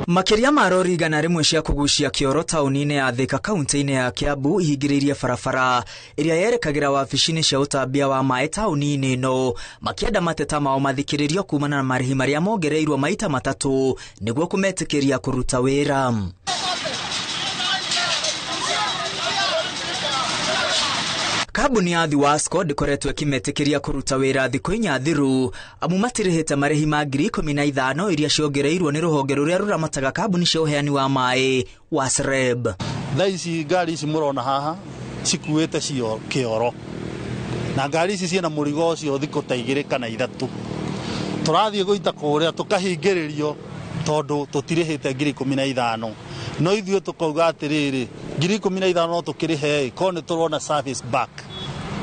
Makiria marori igana rimwe cia kugucia kioro tauni-ini ya Thika kaunti-ini ya Kiambu ihingiririe barabara iria yerekagira wabici-ini cia utambia wa mai tauni-ini no makienda mateta mao mathikiririo kumana na marihi maria mongereirwo maita matatu niguo kumetikiria kuruta wira. Kabuni ya Thiwasco ndikoretwo ikimetikiria kuruta wira thikũ inya thiru amu matirihite marihi ma ngiri 15 iria ciongereirwo ni ruhonge ruria ruramataga kabuni cia uheani wa mai wa SREB. Thaici ngari ici murona haha cikuite cio kioro na ngari ici ciena murigo ucio thikũ ta 2 kana 3 turathie guita kuria tukahingiririo tondu tutirihite ngiri 15 no ithuĩ tukauga atiriri ngiri 15 no tukirihe kone turona service back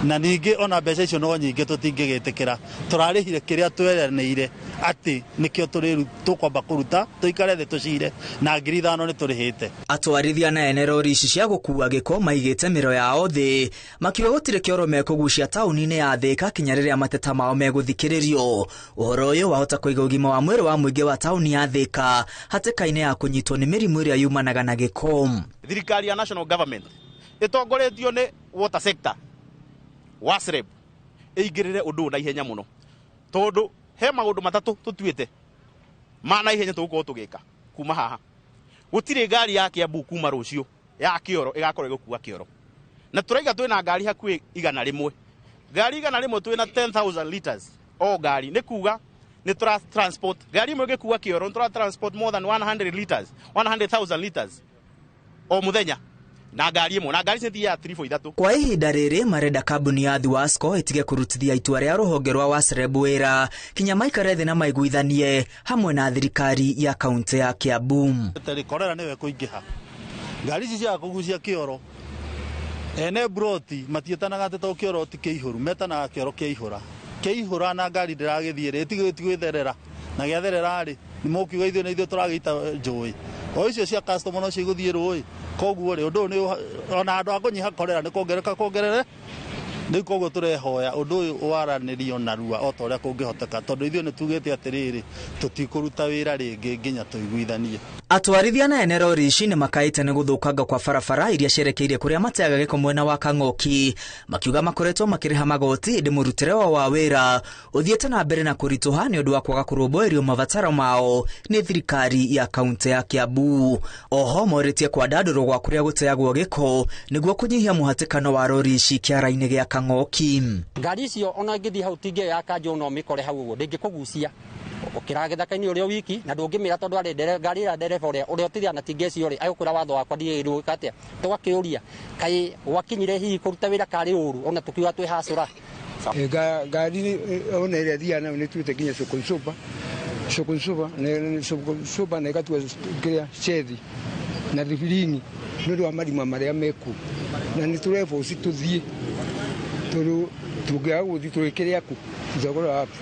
na ningi ona mbeca icio no nyingi tutingigitikira turarihire kiria tweranĩire ati nikio turiru tukwamba kuruta tuikare the tucire na ngiri 5 ni turihite. Atwarithia na ene rori ici cia gukua giko maigite miro yao thi makiuga gutire kioro mekugucia tauni-ini ya Thika kinya riria mateta mao meguthikiririo. Uhoro uyu wahota kuiga ugima wa mwiri wa muingi wa tauni ya Thika hatikaine ya kunyitwo ni mirimu iria yumanaga na giko. Thirikari ya national government itongoretio ni water sector wa SREB igirire undu na ihenya muno tondu he maundu matatu tutuite mana ihenya tugukorwo tugika kuma haha gutire ngari ya Kiambu kuma rucio ya kioro igakorwo igukua kioro na turaiga twina ngari hakui 100 ngari 100 twina 10,000 liters o ngari ni kuga ni transport ngari imwe igikua kioro ni transport more than 100 liters 100,000 liters o muthenya na ngari imwe na ngari cithi ya 3-4 kwa ihinda riri marenda kabuni ya Thiwasco itige kurutithia itua ria ruhonge rwa SREB wira kinya maikare thi na maiguithanie hamwe na thirikari ya kaunti ya Kiambu. Korera niwe kuingiha ngari ici cia kugucia kioro ene broti matietanaga ati to kioro ti kiihuru metanaga kioro kiihura na ngari ndiragithie itigwitherera na giatherera ri ni mukiuga ithuĩ na ithuĩ turagita njui o icio cia customer no ciguthie rũi koguo ri undu ni ona andu akunyiha korera ni kuongerere ni koguo turehoya undu uyu waranirio narua o ta uria kungihoteka tondu ithuĩ ni tugite atiriri tutikuruta wira ringi nginya tuiguithanie. Atwarithia na ene rori ici ni makaite ni guthukanga kwa barabara iria cerekeire kuria mateaga giko mwena wa Kang'oki makiuga makoretwo makiriha magoti indi murutire wa wira uthiete na mbere na kurituha ni undu wa kwaga kurumbuirio mabataro mao ni thirikari ya kaunti ya Kiambu. Oho moritie kwa daduro gwa kuria guteagwo giko niguo kunyihia muhatikano wa rori ici kiara-ini gia Kang'oki. Ngari icio ona ngithi hau tinge ya kanjo no mikore hau uguo ndingikugucia ukiragethaka-ini urio wiki na ndungimira tondu ari ngari ya dereva uria tithia na tinge cio ri agukura watho wakwa ndiru katia tugakiuria kai wakinyire hihi kuruta wira kari uru ona tukiuga twi hasura ngari ona ire thia na ni tuite kinya sokonsuba na ikatwa kiria chethi na rifiringi ndu wa marima maria meku na ni turevo uci tuthie tugiaga guthi turikiria ku thogora wapi.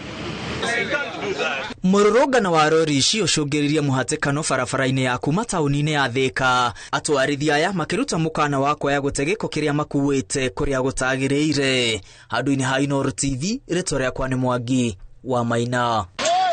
Mururungano wa rori ici ucungiririe muhatikano barabara-ini ya kuma tauni-ini ya Thika. Atwarithia aya makiruta mukana wa kuoya gutegeko kiria makuite kuria gutagiriire. Handu-ini ha Inooro TV ritwa riakwa ni Mwangi wa Maina.